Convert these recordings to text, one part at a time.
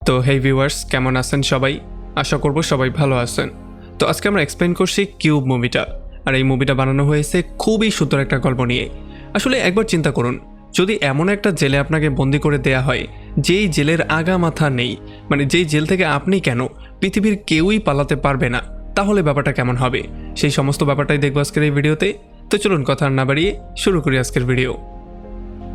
তো হেই ভিউয়ার্স, কেমন আছেন সবাই? আশা করব সবাই ভালো আছেন। তো আজকে আমরা এক্সপ্লেন করছি কিউব মুভিটা। আর এই মুভিটা বানানো হয়েছে খুবই সুন্দর একটা গল্প নিয়ে। আসলে একবার চিন্তা করুন, যদি এমন একটা জেলে আপনাকে বন্দি করে দেয়া হয় যেই জেলের আগা মাথা নেই, মানে যেই জেল থেকে আপনি কেন পৃথিবীর কেউই পালাতে পারবে না, তাহলে ব্যাপারটা কেমন হবে? সেই সমস্ত ব্যাপারটাই দেখবো আজকের এই ভিডিওতে। তো চলুন কথা না বাড়িয়ে শুরু করি আজকের ভিডিও।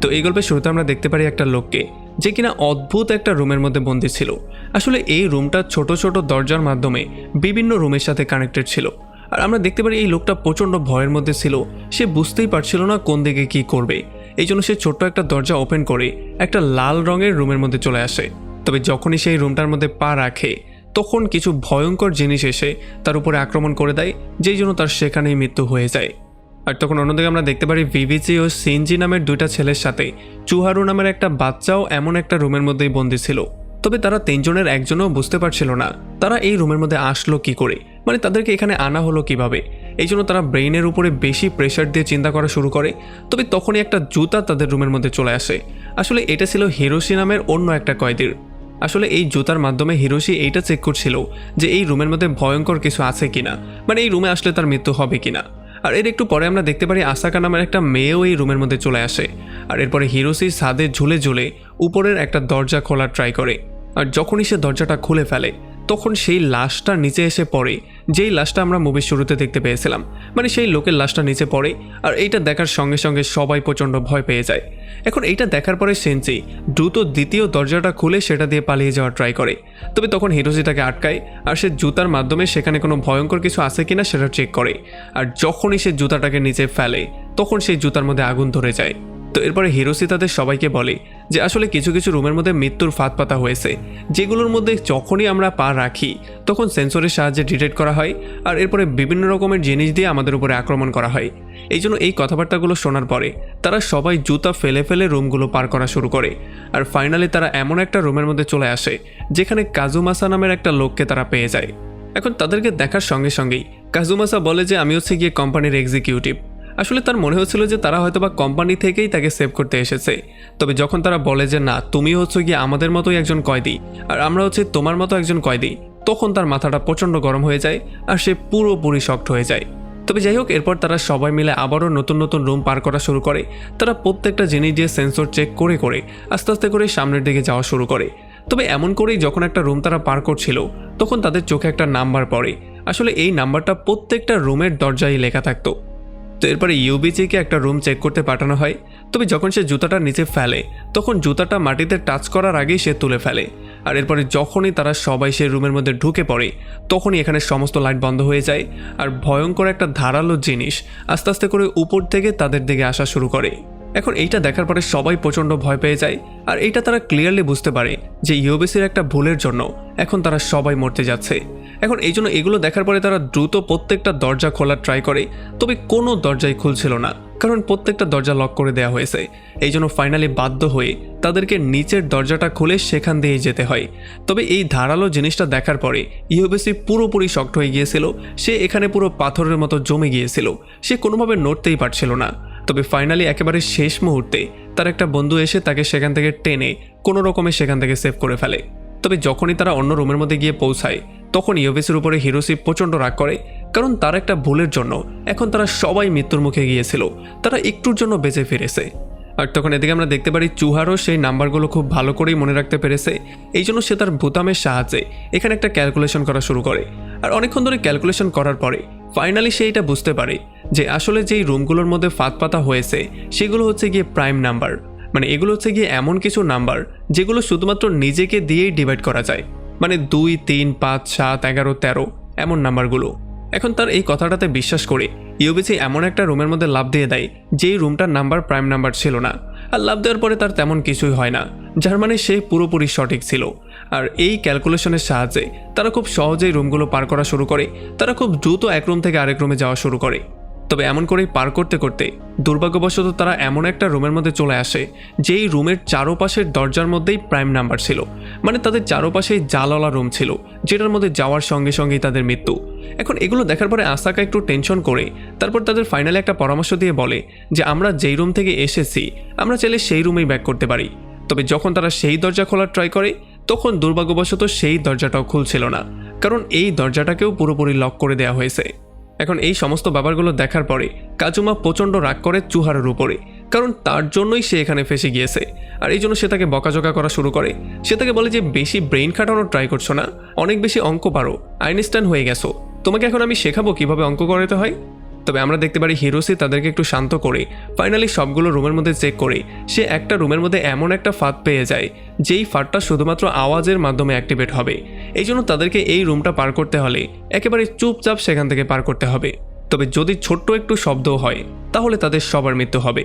তো এই গল্পের শুরুতে আমরা দেখতে পারি একটা লোককে, যে কিনা অদ্ভুত একটা রুমের মধ্যে বন্দী ছিল। আসলে এই রুমটা ছোট ছোট দরজার মাধ্যমে বিভিন্ন রুমের সাথে কানেক্টেড ছিল। আর আমরা দেখতে পারি এই লোকটা প্রচণ্ড ভয়ের মধ্যে ছিল। সে বুঝতেই পারছিল না কোন দিকে কি করবে। এই জন্য সে ছোট্ট একটা দরজা ওপেন করে একটা লাল রঙের রুমের মধ্যে চলে আসে। তবে যখনই সেই রুমটার মধ্যে পা রাখে, তখন কিছু ভয়ঙ্কর জিনিস এসে তার উপরে আক্রমণ করে দেয়, যেই জন্য তার সেখানেই মৃত্যু হয়ে যায়। আর তখন অন্যদিকে আমরা দেখতে পারি ভিভিজি ও সিনজি নামের দুইটা ছেলের সাথে চুহারু নামের একটা বাচ্চাও এমন একটা রুমের মধ্যেই বন্দী ছিল। তবে তারা তিনজনের একজনও বুঝতে পারছিল না তারা এই রুমের মধ্যে আসলো কি করে, মানে তাদেরকে এখানে আনা হলো কিভাবে। এই জন্য তারা ব্রেইনের উপরে বেশি প্রেশার দিয়ে চিন্তা করা শুরু করে। তবে তখনই একটা জুতা তাদের রুমের মধ্যে চলে আসে। আসলে এটা ছিল হিরোশি নামের অন্য একটা কয়েদির। আসলে এই জুতার মাধ্যমে হিরোশি এইটা চেক করছিল যে এই রুমের মধ্যে ভয়ঙ্কর কিছু আছে কিনা, মানে এই রুমে আসলে তার মৃত্যু হবে কিনা। আর এর একটু পরে আমরা দেখতে পারি আসাকা নামের একটা মেয়েও এই রুমের মধ্যে চলে আসে। আর এরপরে হিরোশি ছাদে ঝুলে ঝুলে উপরের একটা দরজা খোলার ট্রাই করে। আর যখনই সে দরজাটা খুলে ফেলে, তখন সেই লাশটা নিচে এসে পড়ে, যেই লাশটা আমরা মুভির শুরুতে দেখতে পেয়েছিলাম। মানে সেই লোকের লাশটা নিচে পড়ে। আর এইটা দেখার সঙ্গে সঙ্গে সবাই প্রচণ্ড ভয় পেয়ে যায়। এখন এইটা দেখার পরে সেনজি দ্রুত দ্বিতীয় দরজাটা খুলে সেটা দিয়ে পালিয়ে যাওয়ার ট্রাই করে। তবে তখন হিরোশি তাকে আটকায়। আর সে জুতার মাধ্যমে সেখানে কোনো ভয়ঙ্কর কিছু আছে কিনা সেটা চেক করে। আর যখনই সে জুতাটাকে নিচে ফেলে, তখন সেই জুতার মধ্যে আগুন ধরে যায়। তো এরপরে হিরোশি তাদের সবাইকে বলে যে আসলে কিছু কিছু রুমের মধ্যে মৃত্যুর ফাঁদ পাতা হয়েছে, যেগুলোর মধ্যে যখনই আমরা পা রাখি তখন সেন্সরের সাহায্যে ডিটেক্ট করা হয়। আর এরপরে বিভিন্ন রকমের জিনিস দিয়ে আমাদের উপরে আক্রমণ করা হয়। এই জন্য এই কথাবার্তাগুলো শোনার পরে তারা সবাই জুতা ফেলে ফেলে রুমগুলো পার করা শুরু করে। আর ফাইনালি তারা এমন একটা রুমের মধ্যে চলে আসে যেখানে কাজুমাসা নামের একটা লোককে তারা পেয়ে যায়। এখন তাদেরকে দেখার সঙ্গে সঙ্গেই কাজুমাসা বলে যে আমি হচ্ছে গিয়ে কোম্পানির এক্সিকিউটিভ। আসলে তার মনে হচ্ছিল যে তারা হয়তোবা কোম্পানি থেকেই তাকে সেভ করতে এসেছে। তবে যখন তারা বলে যে না, তুমি হচ্ছে গিয়ে আমাদের মতোই একজন কয়েদি আর আমরা হচ্ছে তোমার মতো একজন কয়েদি, তখন তার মাথাটা প্রচণ্ড গরম হয়ে যায় আর সে পুরোপুরি শকড হয়ে যায়। তবে যাই হোক, এরপর তারা সবাই মিলে আবারও নতুন নতুন রুম পার করা শুরু করে। তারা প্রত্যেকটা জিনিস দিয়ে সেন্সর চেক করে করে আস্তে আস্তে করে সামনের দিকে যাওয়া শুরু করে। তবে এমন করেই যখন একটা রুম তারা পার করছিল, তখন তাদের চোখে একটা নাম্বার পড়ে। আসলে এই নাম্বারটা প্রত্যেকটা রুমের দরজায় লেখা থাকতো। তো এরপরে ইউবিজিকে একটা রুম চেক করতে পাঠানো হয়। তবে যখন সে জুতাটা নিচে ফেলে, তখন জুতাটা মাটিতে টাচ করার আগেই সে তুলে ফেলে। আর এরপরে যখনই তারা সবাই সে রুমের মধ্যে ঢুকে পড়ে, তখনই এখানে সমস্ত লাইট বন্ধ হয়ে যায়। আর ভয়ঙ্কর একটা ধারালো জিনিস আস্তে আস্তে করে উপর থেকে তাদের দিকে আসা শুরু করে। এখন এইটা দেখার পরে সবাই প্রচণ্ড ভয় পেয়ে যায়। আর এইটা তারা ক্লিয়ারলি বুঝতে পারে যে ইউবিসির একটা ভুলের জন্য এখন তারা সবাই মরতে যাচ্ছে। এখন এই জন্য এগুলো দেখার পরে তারা দ্রুত প্রত্যেকটা দরজা খোলার ট্রাই করে। তবে কোনো দরজাই খুলছিল না, কারণ প্রত্যেকটা দরজা লক করে দেওয়া হয়েছে। এই জন্য ফাইনালি বাধ্য হয়ে তাদেরকে নিচের দরজাটা খুলে সেখান দিয়েই যেতে হয়। তবে এই ধারালো জিনিসটা দেখার পরে ইউবিসি পুরোপুরি শক্ট হয়ে গিয়েছিল। সে এখানে পুরো পাথরের মতো জমে গিয়েছিল, সে কোনোভাবে নড়তেই পারছিল না। তবে ফাইনালি একেবারে শেষ মুহূর্তে তার একটা বন্ধু এসে তাকে সেখান থেকে টেনে কোনো রকমে সেখান থেকে সেভ করে ফেলে। তবে যখনই তারা অন্য রুমের মধ্যে গিয়ে পৌঁছায়, তখন ইউবিসির উপরে হিরোশি প্রচণ্ড রাগ করে, কারণ তার একটা ভুলের জন্য এখন তারা সবাই মৃত্যুর মুখে গিয়েছিল। তারা একটুর জন্য বেঁচে ফিরেছে। আর তখন এদিকে আমরা দেখতে পারি চুহারও সেই নাম্বারগুলো খুব ভালো করেই মনে রাখতে পেরেছে। এই জন্য সে তার বোতামের সাহায্যে এখানে একটা ক্যালকুলেশন করা শুরু করে। আর অনেকক্ষণ ধরে ক্যালকুলেশন করার পরে ফাইনালি সে এটা বুঝতে পারে যে আসলে যেই রুমগুলোর মধ্যে ফাঁদ পাতা হয়েছে সেগুলো হচ্ছে গিয়ে প্রাইম নাম্বার। মানে এগুলো হচ্ছে গিয়ে এমন কিছু নাম্বার যেগুলো শুধুমাত্র নিজেকে দিয়েই ডিভাইড করা যায়, মানে 2, 3, 5, 7, 11, 13 এমন নাম্বারগুলো। এখন তার এই কথাটাতে বিশ্বাস করে ইউবিসি এমন একটা রুমের মধ্যে লাফ দিয়ে দেয় যেই রুমটার নাম্বার প্রাইম নাম্বার ছিল না। আর লাফ দেওয়ার পরে তার তেমন কিছুই হয় না, যার মানে সে পুরোপুরি সঠিক ছিল। আর এই ক্যালকুলেশনের সাহায্যে তারা খুব সহজেই রুমগুলো পার করা শুরু করে। তারা খুব দ্রুত এক রুম থেকে আরেক রুমে যাওয়া শুরু করে। তবে এমন করেই পার করতে করতে দুর্ভাগ্যবশত তারা এমন একটা রুমের মধ্যে চলে আসে যেই রুমের চারপাশের দরজার মধ্যেই প্রাইম নাম্বার ছিল। মানে তাদের চারপাশেই জালওয়ালা রুম ছিল, যেটার মধ্যে যাওয়ার সঙ্গে সঙ্গেই তাদের মৃত্যু। এখন এগুলো দেখার পরে আসাকা একটু টেনশন করে তারপর তাদের ফাইনালি একটা পরামর্শ দিয়ে বলে যে আমরা যেই রুম থেকে এসেছি আমরা চাইলে সেই রুমেই ব্যাক করতে পারি। তবে যখন তারা সেই দরজা খোলার ট্রাই করে, তখন দুর্ভাগ্যবশত সেই দরজাটাও খুলছিল না, কারণ এই দরজাটাকেও পুরোপুরি লক করে দেওয়া হয়েছে। এখন এই সমস্ত ব্যাপারগুলো দেখার পরে কাজুমা প্রচণ্ড রাগ করে চুহারুর উপরে, কারণ তার জন্যই সে এখানে ফেসে গিয়েছে। আর এই জন্য সে তাকে বকাঝকা করা শুরু করে। সে তাকে বলে যে বেশি ব্রেইন খাটানোর ট্রাই করছো না, অনেক বেশি অঙ্ক পারো, আইনস্টাইন হয়ে গেছো, তোমাকে এখন আমি শেখাবো কিভাবে অঙ্ক করাতে হয়। তবে আমরা দেখতে পারি হিরোশি তাদেরকে একটু শান্ত করে ফাইনালি সবগুলো রুমের মধ্যে চেক করে সে একটা রুমের মধ্যে এমন একটা ফাঁদ পেয়ে যায় যেই ফাঁদটা শুধুমাত্র আওয়াজের মাধ্যমে অ্যাক্টিভেট হবে। এই জন্য তাদেরকে এই রুমটা পার করতে হলে একেবারে চুপচাপ সেখান থেকে পার করতে হবে। তবে যদি ছোট্ট একটু শব্দ হয় তাহলে তাদের সবার মৃত্যু হবে।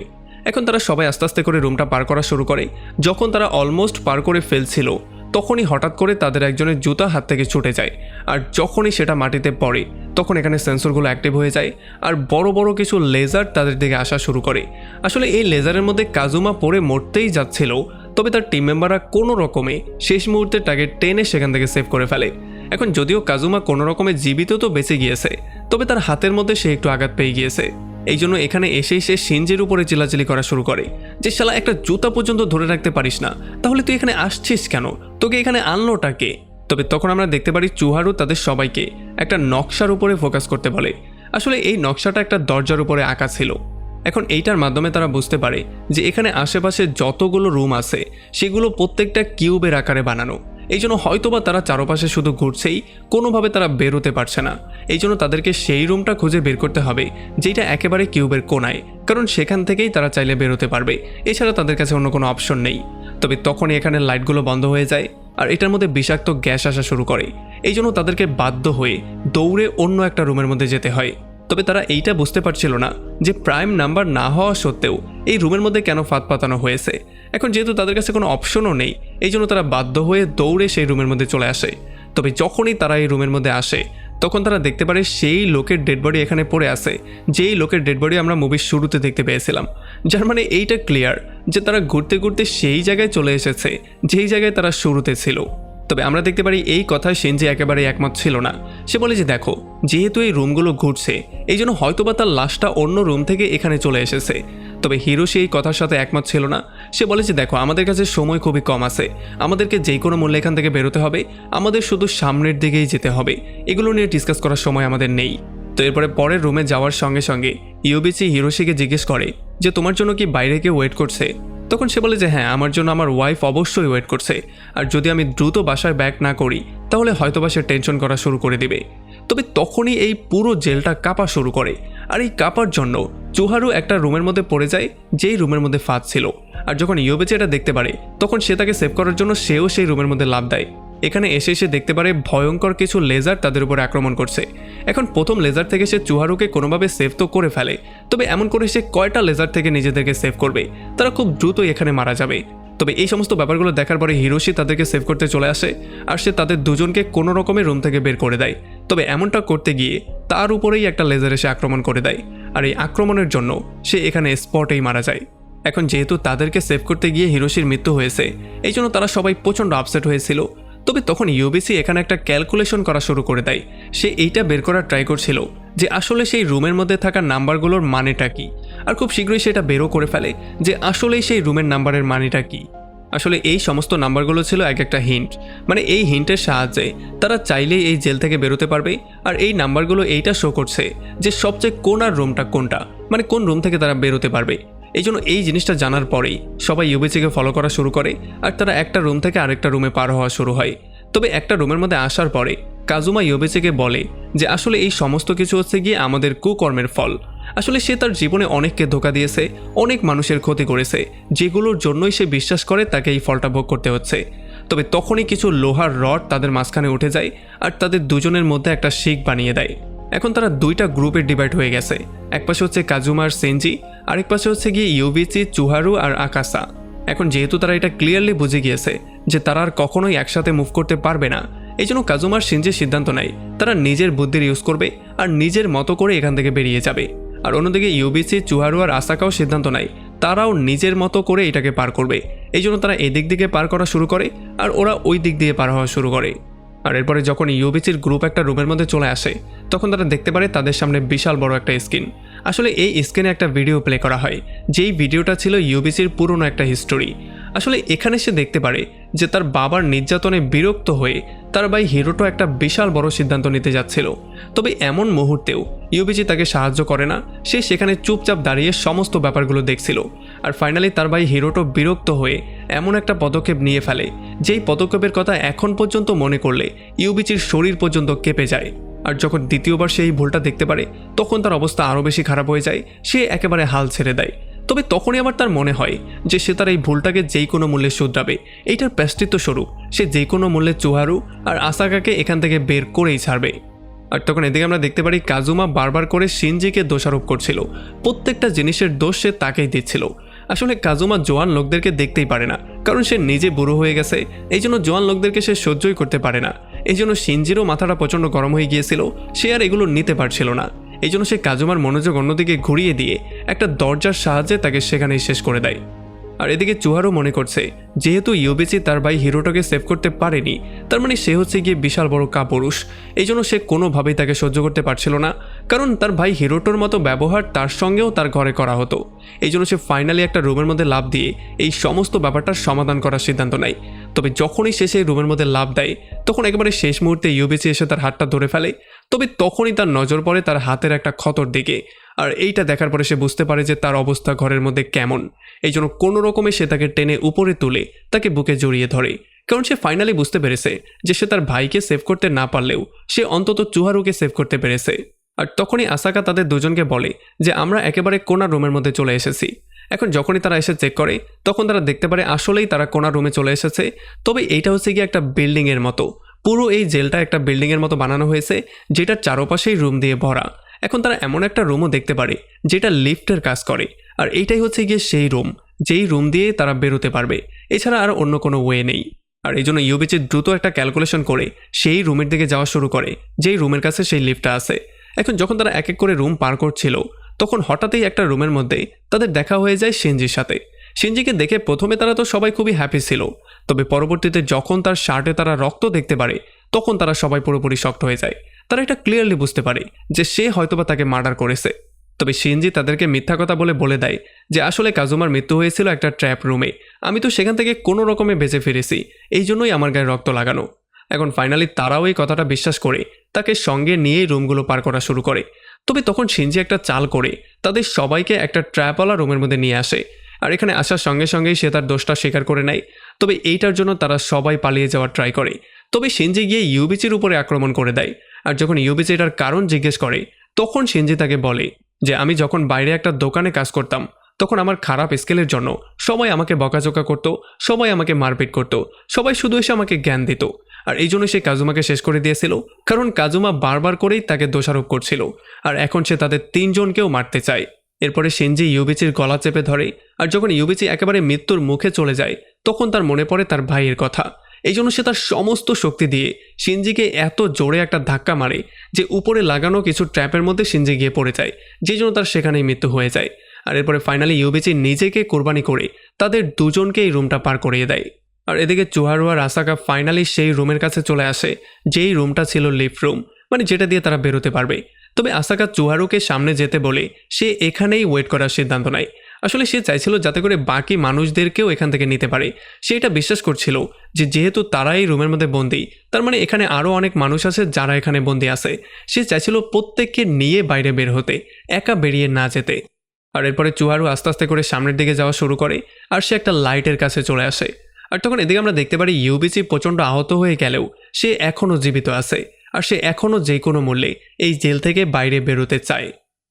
এখন তারা সবাই আস্তে আস্তে করে রুমটা পার করা শুরু করে। যখন তারা অলমোস্ট পার করে ফেলছিল তখনই হঠাৎ করে তাদের একজনের জুতা হাত থেকে ছুটে যায়, আর যখনই সেটা মাটিতে পড়ে তখন এখানে সেন্সরগুলো অ্যাক্টিভ হয়ে যায় আর বড় বড় কিছু লেজার তাদের দিকে আসা শুরু করে। আসলে এই লেজারের মধ্যে কাজুমা পড়ে মরতেই যাচ্ছিল, তবে তার টিম মেম্বাররা কোনো রকমে শেষ মুহূর্তে তাকে টেনে সেখান থেকে সেভ করে ফেলে। এখন যদিও কাজুমা কোনো রকমে জীবিত তো বেঁচে গিয়েছে, তবে তার হাতের মধ্যে সে একটু আঘাত পেয়ে গিয়েছে। এই জন্য এখানে এসেই সে শিনজির উপরে চিল্লাচিল্লি করা শুরু করে যে শালা একটা জুতা পর্যন্ত ধরে রাখতে পারিস না, তাহলে তুই এখানে আসছিস কেন, তোকে এখানে আনলোটা কে? তবে তখন আমরা দেখতে পারি চুহারু তাদের সবাইকে একটা নকশার উপরে ফোকাস করতে বলে। আসলে এই নকশাটা একটা দরজার উপরে আঁকা ছিল। এখন এইটার মাধ্যমে তারা বুঝতে পারে যে এখানে আশেপাশে যতগুলো রুম আছে সেগুলো প্রত্যেকটা কিউবের আকারে বানানো। এই জন্য হয়তোবা তারা চারপাশে শুধু ঘুরছেই, কোনোভাবে তারা বেরোতে পারছে না। এই জন্য তাদেরকে সেই রুমটা খুঁজে বের করতে হবে যেটা একেবারে কিউবের কোনায়, কারণ সেখান থেকেই তারা চাইলে বেরোতে পারবে, এছাড়া তাদের কাছে অন্য কোনো অপশন নেই। তবে তখনই এখানে লাইটগুলো বন্ধ হয়ে যায় আর এটার মধ্যে বিষাক্ত গ্যাস আসা শুরু করে। এই জন্য তাদেরকে বাধ্য হয়ে দৌড়ে অন্য একটা রুমের মধ্যে যেতে হয়। তবে তারা এইটা বুঝতে পারছিল না যে প্রাইম নাম্বার না হওয়া সত্ত্বেও এই রুমের মধ্যে কেন ফাঁদ পাতানো হয়েছে। এখন যেহেতু তাদের কাছে কোনো অপশনও নেই, এই জন্য তারা বাধ্য হয়ে দৌড়ে সেই রুমের মধ্যে চলে আসে। তবে যখনই তারা এই রুমের মধ্যে আসে তখন তারা দেখতে পারে সেই লোকের ডেড বডি এখানে পড়ে আছে, যেই লোকের ডেড বডি আমরা মুভির শুরুতে দেখতে পেয়েছিলাম। যার মানে এইটা ক্লিয়ার যে তারা ঘুরতে ঘুরতে সেই জায়গায় চলে এসেছে যেই জায়গায় তারা শুরুতে ছিল। তবে আমরা দেখতে পারি এই কথায় শিনজি একেবারে একমত ছিল না। সে বলে যে দেখো, যেহেতু এই রুমগুলো ঘুরছে এই জন্য হয়তোবা তার লাশটা অন্য রুম থেকে এখানে চলে এসেছে। তবে হিরোশি এই কথার সাথে একমত ছিল না। সে বলে যে দেখো, আমাদের কাছে সময় খুবই কম আছে, আমাদেরকে যে কোনো মূল্যে এখান থেকে বেরোতে হবে, আমাদের শুধু সামনের দিকেই যেতে হবে, এগুলো নিয়ে ডিসকাস করার সময় আমাদের নেই। তো এরপরে পরের রুমে যাওয়ার সঙ্গে সঙ্গে ইয়োবিচি হিরোশিকে জিজ্ঞেস করে যে তোমার জন্য কি বাইরে কেউ ওয়েট করছে? তখন সে বলে যে হ্যাঁ, আমার জন্য আমার ওয়াইফ অবশ্যই ওয়েট করছে, আর যদি আমি দ্রুত বাসায় ব্যাক না করি তাহলে হয়তোবা সে টেনশন করা শুরু করে দিবে। তবে তখনই এই পুরো জেলটা কাঁপা শুরু করে, আর এই কাঁপার জন্য চুহারু একটা রুমের মধ্যে পড়ে যায় যেই রুমের মধ্যে ফাঁদ ছিল। আর যখন ইয়োবিচি এটা দেখতে পারে তখন সে তাকে সেভ করার জন্য সেও সেই রুমের মধ্যে লাফ দেয়। এখানে এসে সে দেখতে পারে ভয়ঙ্কর কিছু লেজার তাদের উপর আক্রমণ করছে। এখন প্রথম লেজার থেকে সে চুহারুকে কোনোভাবে সেভ তো করে ফেলে, তবে এমন করে সে কয়টা লেজার থেকে নিজেদেরকে সেভ করবে, তারা খুব দ্রুতই এখানে মারা যাবে। তবে এই সমস্ত ব্যাপারগুলো দেখার পরে হিরোশি তাদেরকে সেভ করতে চলে আসে আর সে তাদের দুজনকে কোনো রকমের রুম থেকে বের করে দেয়। তবে এমনটা করতে গিয়ে তার উপরেই একটা লেজার এসে আক্রমণ করে দেয়, আর এই আক্রমণের জন্য সে এখানে স্পটেই মারা যায়। এখন যেহেতু তাদেরকে সেভ করতে গিয়ে হিরোশির মৃত্যু হয়েছে এই জন্য তারা সবাই প্রচণ্ড আপসেট হয়েছিল। তবে তখন ইয়োবিচি এখানে একটা ক্যালকুলেশন করা শুরু করে দেয়। সে এইটা বের করার ট্রাই করছিল যে আসলে সেই রুমের মধ্যে থাকা নাম্বারগুলোর মানেটা কি, আর খুব শীঘ্রই সেটা বেরও করে ফেলে যে আসলেই সেই রুমের নাম্বারের মানেটা কি। আসলে এই সমস্ত নাম্বারগুলো ছিল এক একটা হিন্ট, মানে এই হিন্টের সাহায্যে তারা চাইলেই এই জেল থেকে বেরোতে পারবে। আর এই নাম্বারগুলো এইটা শো করছে যে সবচেয়ে কোনার রুমটা কোনটা, মানে কোন রুম থেকে তারা বেরোতে পারবে। এই জন্য এই জিনিসটা জানার পরেই সবাই ইয়োবিচিকে ফলো করা শুরু করে আর তারা একটা রুম থেকে আরেকটা রুমে পার হওয়া শুরু হয়। তবে একটা রুমের মধ্যে আসার পরে কাজুমা ইয়োবিচিকে বলে যে আসলে এই সমস্ত কিছু হচ্ছে গিয়ে আমাদের কুকর্মের ফল। আসলে সে তার জীবনে অনেককে ধোঁকা দিয়েছে, অনেক মানুষের ক্ষতি করেছে, যেগুলোর জন্যই সে বিশ্বাস করে তাকে এই ফলটা ভোগ করতে হচ্ছে। তবে তখনই কিছু লোহার রড তাদের মাঝখানে উঠে যায় আর তাদের দুজনের মধ্যে একটা শিক বানিয়ে দেয়। এখন তারা দুইটা গ্রুপে ডিভাইড হয়ে গেছে, এক পাশে হচ্ছে কাজুমা আর সেনজি, আরেক পাশে হচ্ছে গিয়ে ইয়োবিচি, চুহারু আর আকাসা। এখন যেহেতু তারা এটা ক্লিয়ারলি বুঝে গিয়েছে যে তারা আর কখনোই একসাথে মুভ করতে পারবে না, এই জন্য কাজুমার সিনজির সিদ্ধান্ত নেয় তারা নিজের বুদ্ধির ইউজ করবে আর নিজের মতো করে এখান থেকে বেরিয়ে যাবে। আর অন্যদিকে ইয়োবিচি, চুহারু আর আসাকাও সিদ্ধান্ত নেয় তারাও নিজের মতো করে এটাকে পার করবে। এই জন্য তারা এদিক দিকে পার করা শুরু করে আর ওরা ওই দিক দিয়ে পার হওয়া শুরু করে। আর এরপরে যখন ইয়োবিচির গ্রুপ একটা রুমের মধ্যে চলে আসে তখন তারা দেখতে পারে তাদের সামনে বিশাল বড় একটা স্ক্রিন। আসলে এই স্ক্রিনে একটা ভিডিও প্লে করা হয়, যেই ভিডিওটা ছিল ইয়োবিচির পুরনো একটা হিস্টোরি। আসলে এখানে সে দেখতে পারে যে তার বাবার নির্যাতনে বিরক্ত হয়ে তার ভাই হিরোটো একটা বিশাল বড় সিদ্ধান্ত নিতে যাচ্ছিল। তবে এমন মুহূর্তেও ইউবিজি তাকে সাহায্য করে না, সে সেখানে চুপচাপ দাঁড়িয়ে সমস্ত ব্যাপারগুলো দেখছিল। আর ফাইনালি তার ভাই হিরোটো বিরক্ত হয়ে এমন একটা পদক্ষেপ নিয়ে ফেলে যেই পদক্ষেপের কথা এখন পর্যন্ত মনে করলে ইউবিজির শরীর পর্যন্ত কেঁপে যায়। আর যখন দ্বিতীয়বার সে এই ভুলটা দেখতে পারে তখন তার অবস্থা আরও বেশি খারাপ হয়ে যায়, সে একেবারে হাল ছেড়ে দেয়। তবে তখনই আবার তার মনে হয় যে সে তার এই ভুলটাকে যেই কোনো মূল্যে শুধরাবে, এইটার প্রায়শ্চিত্ত স্বরূপ সে যে কোনো মূল্যে চুহারু আর আসাকাকে এখান থেকে বের করেই ছাড়বে। আর তখন এদিকে আমরা দেখতে পারি কাজুমা বারবার করে শিনজিকে দোষারোপ করছিল, প্রত্যেকটা জিনিসের দোষ সে তাকেই দিচ্ছিল। আসলে কাজুমা জোয়ান লোকদেরকে দেখতেই পারে না, কারণ সে নিজে বুড়ো হয়ে গেছে, এই জন্য জোয়ান লোকদেরকে সে সহ্যই করতে পারে না। এই জন্য শিনজিরও মাথাটা প্রচণ্ড গরম হয়ে গিয়েছিল, সে আর এগুলো নিতে পারছিল না। এই জন্য সে কাজুমার মনোযোগ অন্যদিকে ঘুরিয়ে দিয়ে একটা দরজার সাহায্যে তাকে সেখানেই শেষ করে দেয়। আর এদিকে চুহারও মনে করছে যেহেতু ইউবিজি তার ভাই হিরোটোকে সেভ করতে পারেনি, তার মানে সে হচ্ছে গিয়ে বিশাল বড় কাপুরুষ। এই জন্য সে কোনোভাবেই তাকে সহ্য করতে পারছিল না, কারণ তার ভাই হিরোটোর মতো ব্যবহার তার সঙ্গেও তার ঘরে করা হতো। এই জন্য সে ফাইনালি একটা রুমের মধ্যে লাফ দিয়ে এই সমস্ত ব্যাপারটার সমাধান করার সিদ্ধান্ত নেয়। তবে যখনই সে সেই রুমের মধ্যে লাফ দেয় তখন একেবারে শেষ মুহূর্তে ইউবিজি এসে তার হাতটা ধরে ফেলে। তবে তখনই তার নজর পড়ে তার হাতের একটা ক্ষতর দিকে, আর এইটা দেখার পরে সে বুঝতে পারে যে তার অবস্থা ঘরের মধ্যে কেমন। এই জন্য কোনো রকমে সে তাকে টেনে উপরে তুলে তাকে বুকে জড়িয়ে ধরে, কারণ সে ফাইনালি বুঝতে পেরেছে যে সে তার ভাইকে সেভ করতে না পারলেও সে অন্তত চুহারুকে সেভ করতে পেরেছে। আর তখনই আসাকা তাদের দুজনকে বলে যে আমরা একেবারে কোনা রুমের মধ্যে চলে এসেছি। এখন যখনই তারা এসে চেক করে তখন তারা দেখতে পারে আসলেই তারা কোনা রুমে চলে এসেছে। তবে এইটা হচ্ছে গিয়ে একটা বিল্ডিংয়ের মতো, পুরো এই জেলটা একটা বিল্ডিংয়ের মতো বানানো হয়েছে যেটার চারপাশেই রুম দিয়ে ভরা। এখন তারা এমন একটা রুমও দেখতে পারে যেটা লিফটের কাজ করে, আর এইটাই হচ্ছে গিয়ে সেই রুম যেই রুম দিয়ে তারা বেরোতে পারবে, এছাড়া আর অন্য কোনো ওয়ে নেই। আর এই জন্য ইউবিজি দ্রুত একটা ক্যালকুলেশন করে সেই রুমের দিকে যাওয়া শুরু করে যেই রুমের কাছে সেই লিফটটা আছে। এখন যখন তারা এক এক করে রুম পার করছিল তখন হঠাৎই একটা রুমের মধ্যে তাদের দেখা হয়ে যায় শিনজির সাথে। শিনজিকে দেখে প্রথমে তারা তো সবাই খুবই হ্যাপি ছিল, তবে পরবর্তীতে যখন তার শার্টে তারা রক্ত দেখতে পারে তখন তারা সবাই পুরোপুরি শক্ট হয়ে যায়। তারা এটা ক্লিয়ারলি বুঝতে পারে যে সে হয়তোবা তাকে মার্ডার করেছে। তবে শিনজি তাদেরকে মিথ্যা কথা বলে দেয় যে আসলে কাজুমার মৃত্যু হয়েছিল একটা ট্র্যাপ রুমে, আমি তো সেখান থেকে কোনো রকমে বেঁচে ফিরেছি, এই জন্যই আমার গায়ে রক্ত লাগানো। এখন ফাইনালি তারাও এই কথাটা বিশ্বাস করে তাকে সঙ্গে নিয়েই রুমগুলো পার করা শুরু করে। তবে তখন শিনজি একটা চাল করে তাদের সবাইকে একটা ট্র্যাপওয়ালা রুমের মধ্যে নিয়ে আসে, আর এখানে আসার সঙ্গে সঙ্গেই সে তার দোষটা স্বীকার করে নেয়। তবে এইটার জন্য তারা সবাই পালিয়ে যাওয়ার ট্রাই করে। তবে শিনজি গিয়ে ইউবিজির উপরে আক্রমণ করে দেয়। আর যখন ইউবিজি এটার কারণ জিজ্ঞেস করে তখন শিনজি তাকে বলে যে আমি যখন বাইরে একটা দোকানে কাজ করতাম তখন আমার খারাপ স্কেলের জন্য সবাই আমাকে বকাঝোকা করতো, সবাই আমাকে মারপিট করতো, সবাই শুধু এসে আমাকে জ্ঞান দিত। আর এই জন্য সে কাজুমাকে শেষ করে দিয়েছিল, কারণ কাজুমা বারবার করেই তাকে দোষারোপ করছিল, আর এখন সে তাদের তিনজনকেও মারতে চায়। এরপরে শিনজি ইউবিচির গলা চেপে ধরে, আর যখন ইউবিচি একেবারে মৃত্যুর মুখে চলে যায় তখন তার মনে পড়ে তার ভাইয়ের কথা। এই জন্য সে তার সমস্ত শক্তি দিয়ে শিনজিকে এত জোরে একটা ধাক্কা মারে যে উপরে লাগানো কিছু ট্র্যাপের মধ্যে শিনজি গিয়ে পড়ে যায়, যে জন্য তার সেখানেই মৃত্যু হয়ে যায়। আর এরপরে ফাইনালি ইউবিচি নিজেকে কোরবানি করে তাদের দুজনকে এই রুমটা পার করিয়ে দেয়। আর এদিকে চুহারু আর আসাকা ফাইনালি সেই রুমের কাছে চলে আসে যেই রুমটা ছিল লিফট রুম, মানে যেটা দিয়ে তারা বেরোতে পারবে। তবে আসাকা চুহারুকে সামনে যেতে বলে সে এখানেই ওয়েট করার সিদ্ধান্ত নেয়। আসলে সে চাইছিল যাতে করে বাকি মানুষদেরকেও এখান থেকে নিতে পারে। সে এটা বিশ্বাস করছিল যে যেহেতু তারা এই রুমের মধ্যে বন্দী, তার মানে এখানে আরও অনেক মানুষ আছে যারা এখানে বন্দী আছে। সে চাইছিল প্রত্যেককে নিয়ে বাইরে বের হতে, একা বেরিয়ে না যেতে। আর এরপরে চুহারু আস্তে আস্তে করে সামনের দিকে যাওয়া শুরু করে, আর সে একটা লাইটের কাছে চলে আসে। আর তখন এদিকে আমরা দেখতে পারি ইউবিচি প্রচণ্ড আহত হয়ে গেলেও সে এখনও জীবিত আছে, আর সে এখনও যে কোনো মূল্যে এই জেল থেকে বাইরে বেরোতে চায়।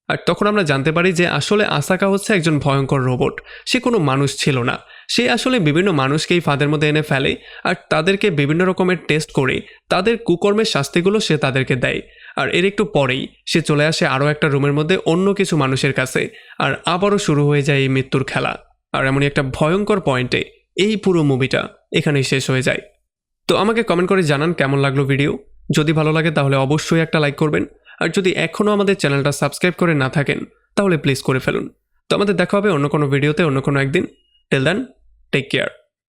আর তখন আমরা জানতে পারি যে আসলে আসাকা হচ্ছে একজন ভয়ঙ্কর রোবট, সে কোনো মানুষ ছিল না। সে আসলে বিভিন্ন মানুষকেই ফাঁদের মধ্যে এনে ফেলে, আর তাদেরকে বিভিন্ন রকমের টেস্ট করে তাদের কুকর্মের শাস্তিগুলো সে তাদেরকে দেয়। আর এর একটু পরেই সে চলে আসে আরও একটা রুমের মধ্যে অন্য কিছু মানুষের কাছে, আর আবারও শুরু হয়ে যায় এই মৃত্যুর খেলা। আর এমনই একটা ভয়ঙ্কর পয়েন্টে এই পুরো মুভিটা এখানেই শেষ হয়ে যায়। তো আমাকে কমেন্ট করে জানান কেমন লাগলো ভিডিও। যদি ভালো লাগে তাহলে অবশ্যই একটা লাইক করবেন, আর যদি এখনও আমাদের চ্যানেলটা সাবস্ক্রাইব করে না থাকেন তাহলে প্লিজ করে ফেলুন। তো আমাদের দেখা হবে অন্য কোনো ভিডিওতে অন্য কোনো একদিন। Till then, take care.